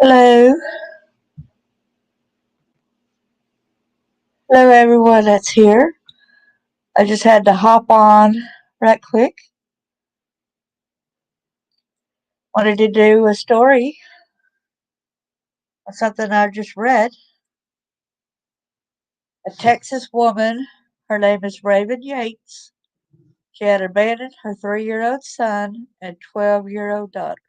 Hello, hello everyone that's here. I just had to hop on right quick. Wanted to do a story of something I just read. A Texas woman, her name is Raven Yates. She had abandoned her 3-year-old son and 12-year-old daughter.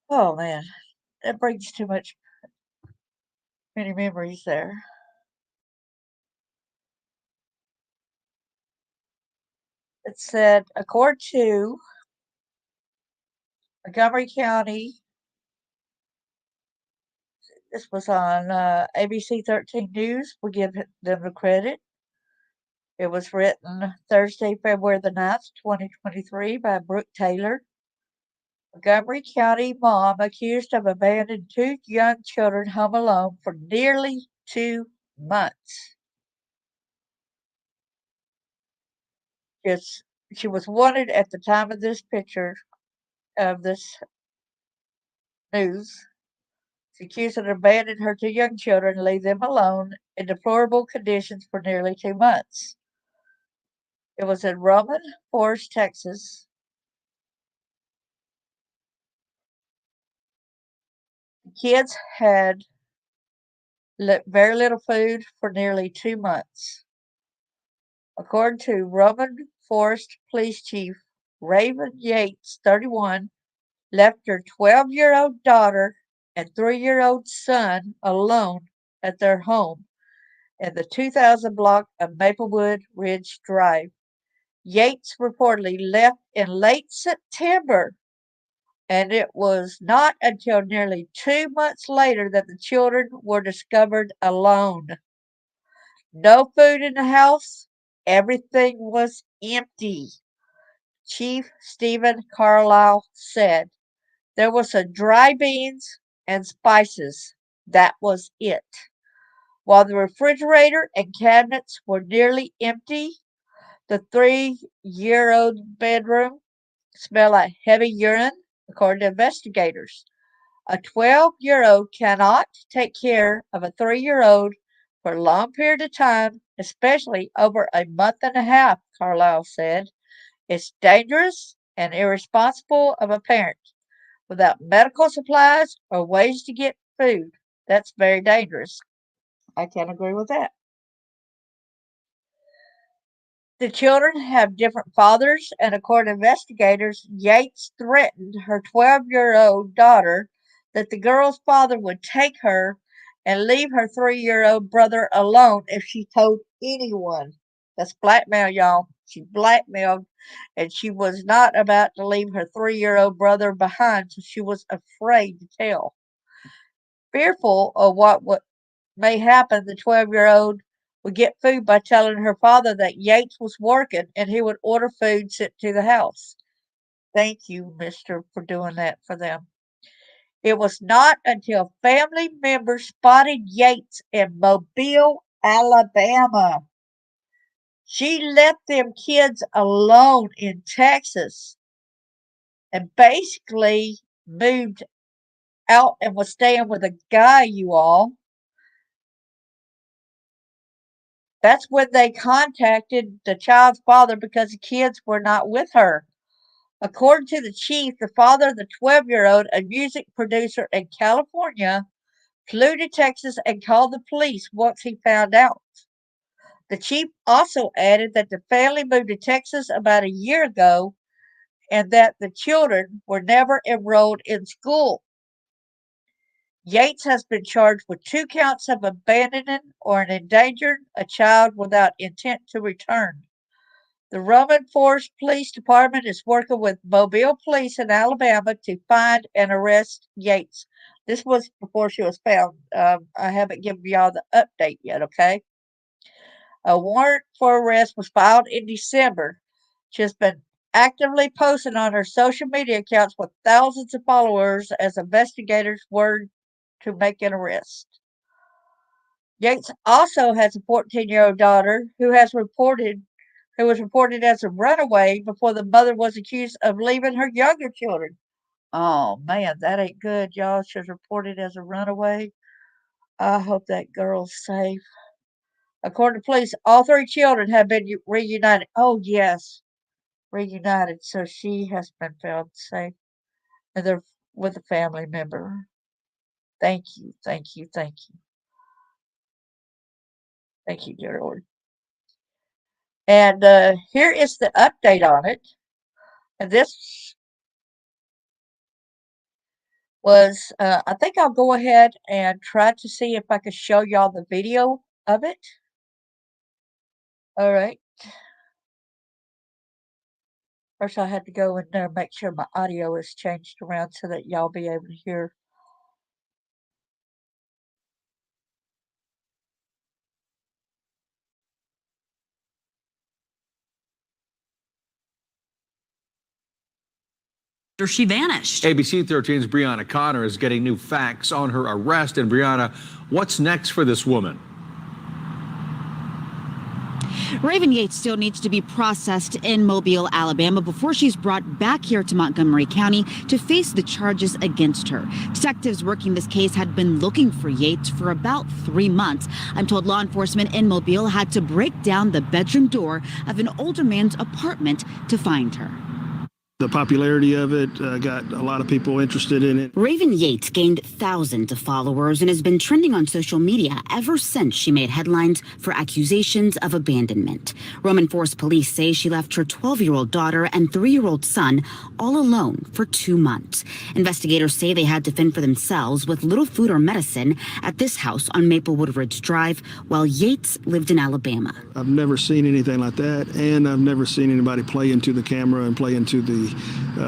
Oh man, that brings too many memories there. It said, according to Montgomery County, this was on ABC 13 News. We give them the credit. It was written Thursday, February the 9th, 2023 by Brooke Taylor. Montgomery County mom accused of abandoning two young children home alone for nearly 2 months. It's, she was wanted at the time of this picture of this news. She's accused of abandoning her two young children and leave them alone in deplorable conditions for nearly 2 months. It was in Roman Forest, Texas. The kids had very little food for nearly 2 months. According to Roman Forest Police Chief Raven Yates, 31, left her 12-year-old daughter and 3-year-old son alone at their home in the 2000 block of Maplewood Ridge Drive. Yates reportedly left in late September, and it was not until nearly 2 months later that the children were discovered alone. No food in the house. Everything was empty. Chief Stephen Carlisle said there was some dry beans and spices. That was it. While the refrigerator and cabinets were nearly empty, the 3-year-old bedroom smelled like heavy urine, according to investigators. A 12-year-old cannot take care of a 3-year-old for a long period of time, especially over a month and a half, Carlisle said. It's dangerous and irresponsible of a parent without medical supplies or ways to get food. That's very dangerous. I can agree with that. The children have different fathers, and according to investigators, Yates threatened her 12-year-old daughter that the girl's father would take her and leave her 3-year-old brother alone if she told anyone. That's blackmail, y'all. She blackmailed, and she was not about to leave her 3-year-old brother behind, so she was afraid to tell. Fearful of what may happen, the 12-year-old would get food by telling her father that Yates was working and he would order food sent to the house. Thank you, mister, for doing that for them. It was not until family members spotted Yates in Mobile, Alabama. She left them kids alone in Texas and basically moved out and was staying with a guy, you all. That's when they contacted the child's father because the kids were not with her. According to the chief, the father of the 12-year-old, a music producer in California, flew to Texas and called the police once he found out. The chief also added that the family moved to Texas about a year ago and that the children were never enrolled in school. Yates has been charged with 2 counts of abandoning or endangering a child without intent to return. The Roman Forest Police Department is working with Mobile Police in Alabama to find and arrest Yates. This was before she was found. I haven't given y'all the update yet, okay? A warrant for arrest was filed in December. She has been actively posting on her social media accounts with thousands of followers as investigators work to make an arrest. Yates also has a 14-year-old daughter who was reported as a runaway before the mother was accused of leaving her younger children. Oh man, that ain't good, y'all. She's reported as a runaway. I hope that girl's safe. According to police, all three children have been reunited. Oh yes, reunited. So she has been found safe, and they're with a family member. Thank you, thank you, thank you, thank you, dear Lord. And here is the update on it. And this was, I think I'll go ahead and try to see if I can show y'all the video of it. All right. First, I had to go in there and make sure my audio is changed around so that y'all be able to hear. She vanished. ABC 13's Brianna Connor is getting new facts on her arrest. And Brianna, what's next for this woman? Raven Yates still needs to be processed in Mobile, Alabama, before she's brought back here to Montgomery County to face the charges against her. Detectives working this case had been looking for Yates for about 3 months. I'm told law enforcement in Mobile had to break down the bedroom door of an older man's apartment to find her. The popularity of it got a lot of people interested in it. Raven Yates gained thousands of followers and has been trending on social media ever since she made headlines for accusations of abandonment. Roman Forest police say she left her 12-year-old daughter and 3-year-old son all alone for 2 months. Investigators say they had to fend for themselves with little food or medicine at this house on Maplewood Ridge Drive while Yates lived in Alabama. I've never seen anything like that, and I've never seen anybody play into the camera and play into the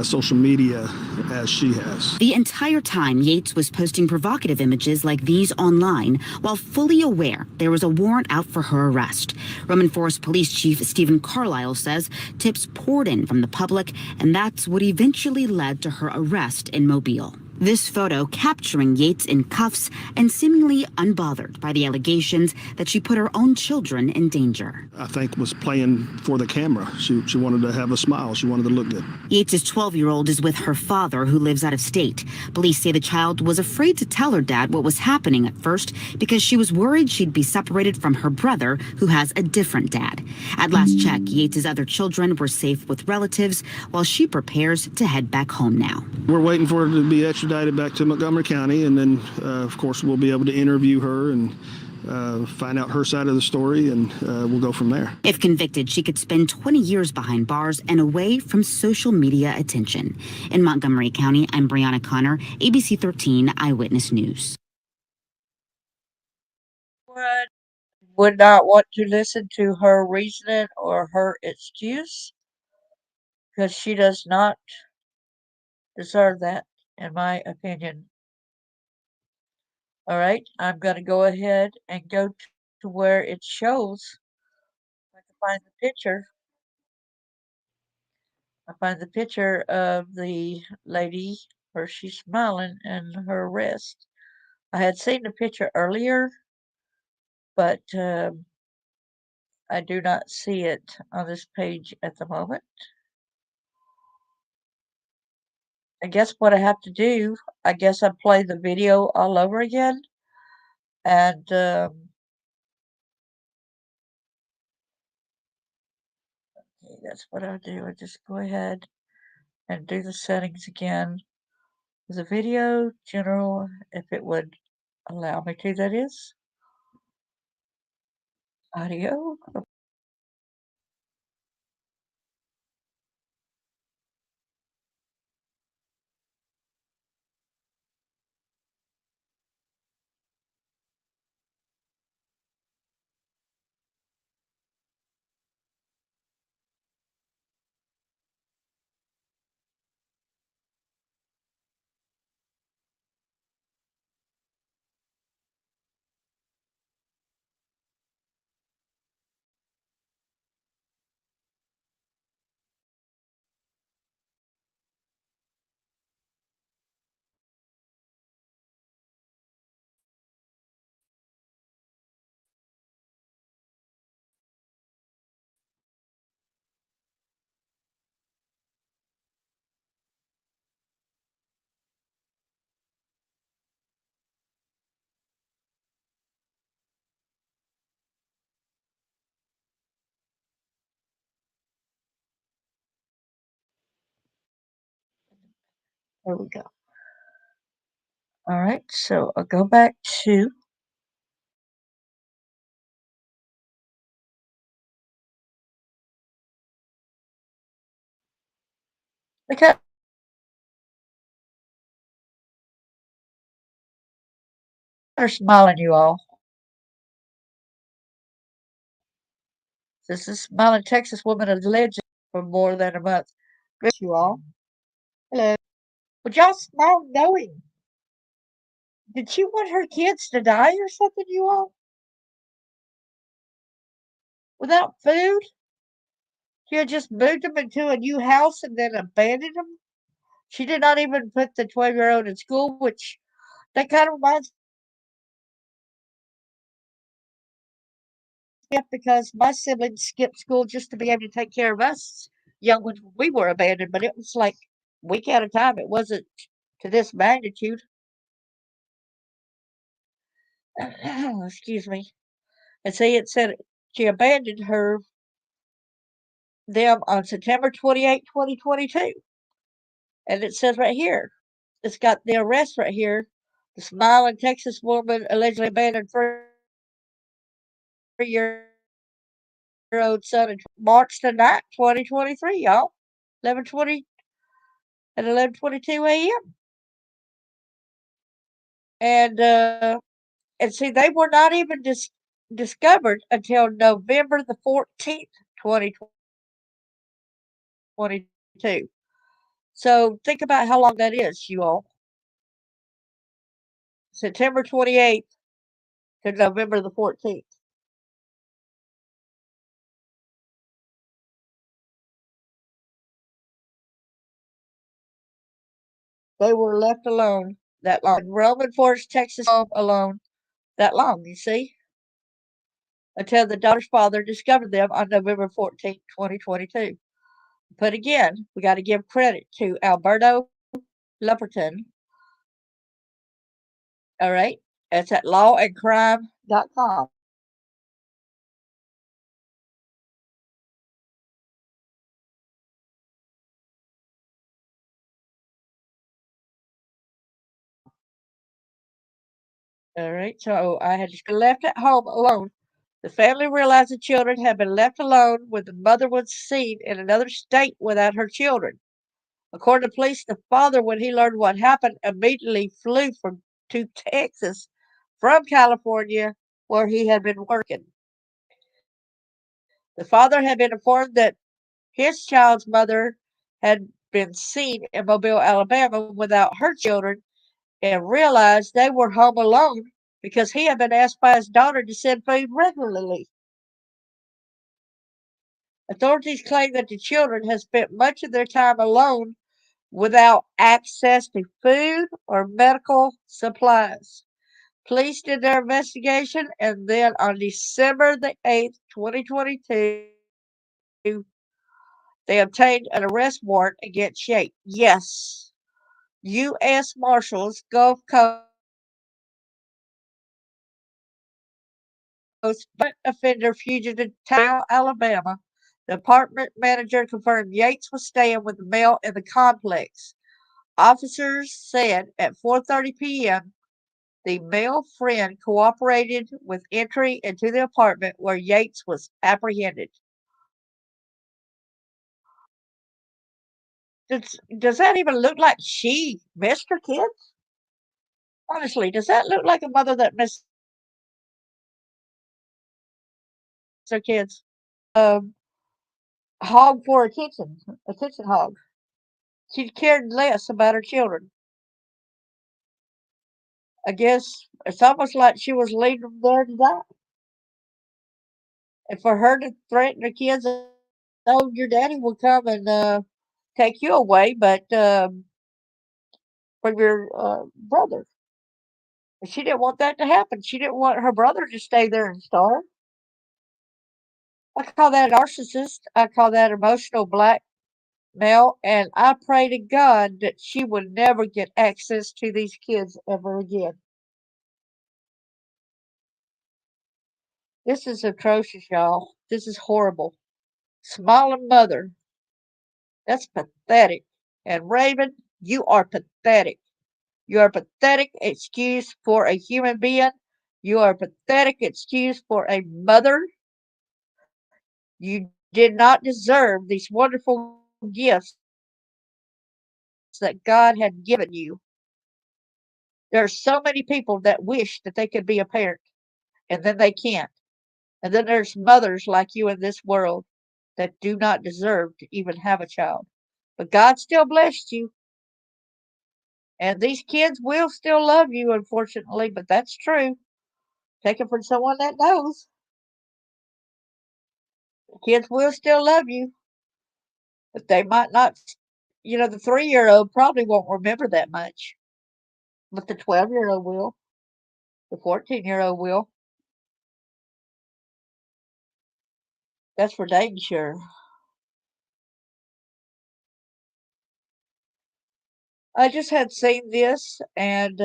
social media as she has. The entire time, Yates was posting provocative images like these online while fully aware there was a warrant out for her arrest. Roman Forest Police Chief Stephen Carlisle says tips poured in from the public, and that's what eventually led to her arrest in Mobile. This photo capturing Yates in cuffs and seemingly unbothered by the allegations that she put her own children in danger. I think was playing for the camera. She wanted to have a smile. She wanted to look good. Yates' 12-year-old is with her father, who lives out of state. Police say the child was afraid to tell her dad what was happening at first because she was worried she'd be separated from her brother, who has a different dad. At last check, Yates' other children were safe with relatives while she prepares to head back home now. We're waiting for her to be extradited back to Montgomery County, and then, of course, we'll be able to interview her and find out her side of the story, and we'll go from there. If convicted, she could spend 20 years behind bars and away from social media attention. In Montgomery County, I'm Brianna Connor, ABC 13 Eyewitness News. Would not want to listen to her reasoning or her excuse because she does not deserve that, in my opinion. All right, I'm going to go ahead and go to where it shows. I can find the picture. I find the picture of the lady where she's smiling and her arrest. I had seen the picture earlier, but I do not see it on this page at the moment. I guess what I have to do, I guess I play the video all over again, and okay, that's what I'll do. I just go ahead and do the settings again. The video, general, if it would allow me to, that is. Audio. There we go. All right, so I'll go back to the cutter smiling, you all. This is smiling Texas woman alleged for more than a month. You all. Hello. Would y'all smile knowing? Did she want her kids to die or something, you all? Without food? She had just moved them into a new house and then abandoned them? She did not even put the 12-year-old in school, which that kind of reminds me of because my siblings skipped school just to be able to take care of us young ones when we were abandoned, but it was like week at a time. It wasn't to this magnitude. Excuse me. And see, it said she abandoned them on September 28, 2022. And it says right here, it's got the arrest right here. The smiling Texas woman allegedly abandoned 3-year-old son in March the 9th, 2023, y'all. 11:20 at 11:22 a.m. And and see, they were not even discovered until November the 14th, 2022. So think about how long that is, you all. September 28th to November the 14th. They were left alone that long. Roman Forest, Texas, home alone that long, you see, until the daughter's father discovered them on November 14th, 2022. But again, we got to give credit to Alberto Lumperton. All right. It's at lawandcrime.com. All right. So I had just left at home alone. The family realized the children had been left alone when the mother was seen in another state without her children. According to police, the father, when he learned what happened, immediately flew to Texas from California, where he had been working. The father had been informed that his child's mother had been seen in Mobile, Alabama, without her children, and realized they were home alone because he had been asked by his daughter to send food regularly. Authorities claim that the children had spent much of their time alone without access to food or medical supplies. Police did their investigation, and then on December the 8th, 2022, they obtained an arrest warrant against Yates. Yes, U.S. Marshals, Gulf Coast, offender fugitive town, Alabama. The apartment manager confirmed Yates was staying with the male in the complex. Officers said at 4:30 p.m. the male friend cooperated with entry into the apartment where Yates was apprehended. Does that even look like she missed her kids? Honestly, does that look like a mother that missed her kids? Hog for attention hog. She cared less about her children. I guess it's almost like she was leaving them there to die. And for her to threaten her kids, oh, your daddy will come and take you away, but from your brother. And she didn't want that to happen. She didn't want her brother to stay there and starve. I call that a narcissist. I call that emotional blackmail. And I pray to God that she would never get access to these kids ever again. This is atrocious, y'all. This is horrible. Smiling mother. That's pathetic. And Raven, You are pathetic. You are a pathetic excuse for a human being. You are a pathetic excuse for a mother. You did not deserve these wonderful gifts that God had given you. There are so many people that wish that they could be a parent, and then they can't. And then there's mothers like you in this world that do not deserve to even have a child. But God still blessed you, and these kids will still love you, unfortunately, but that's true. Take it from someone that knows. Kids will still love you, but they might not. The 3-year-old probably won't remember that much, but the 12-year-old will, the 14-year-old will. That's for dang sure. I just had seen this, and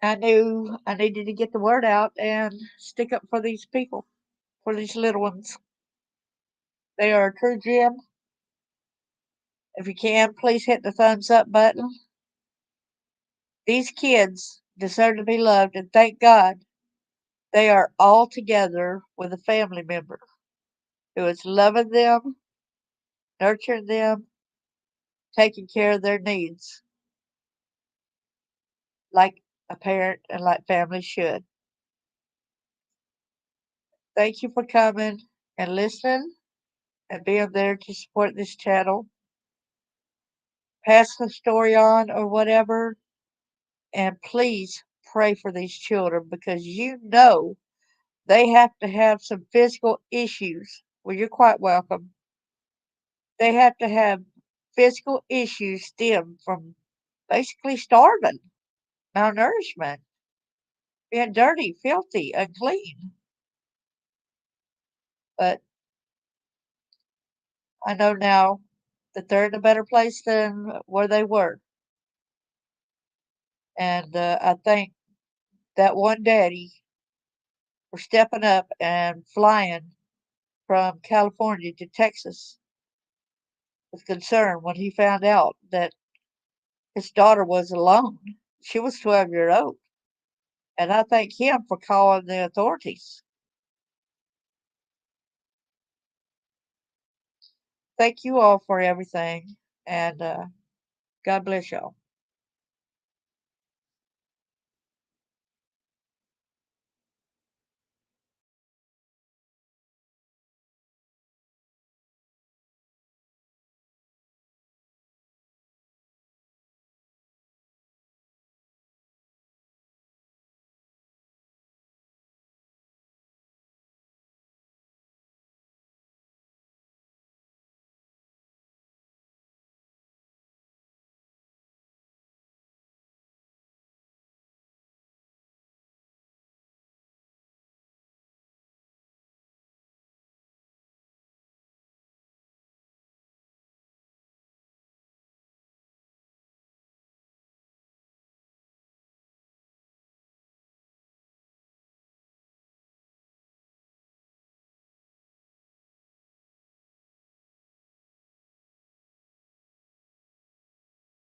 I knew I needed to get the word out and stick up for these people, for these little ones. They are a true gem. If you can, please hit the thumbs up button. These kids deserve to be loved, and thank God they are all together with a family member who is loving them, nurturing them, taking care of their needs like a parent and like families should. Thank you for coming and listening and being there to support this channel. Pass the story on or whatever, and please pray for these children because they have to have some physical issues. Well, you're quite welcome. They have to have physical issues stem from basically starving, malnourishment, being dirty, filthy, unclean. But I know now that they're in a better place than where they were. And I thank that one daddy for stepping up and flying from California to Texas with concern when he found out that his daughter was alone. She was 12 years old. And I thank him for calling the authorities. Thank you all for everything. And God bless y'all.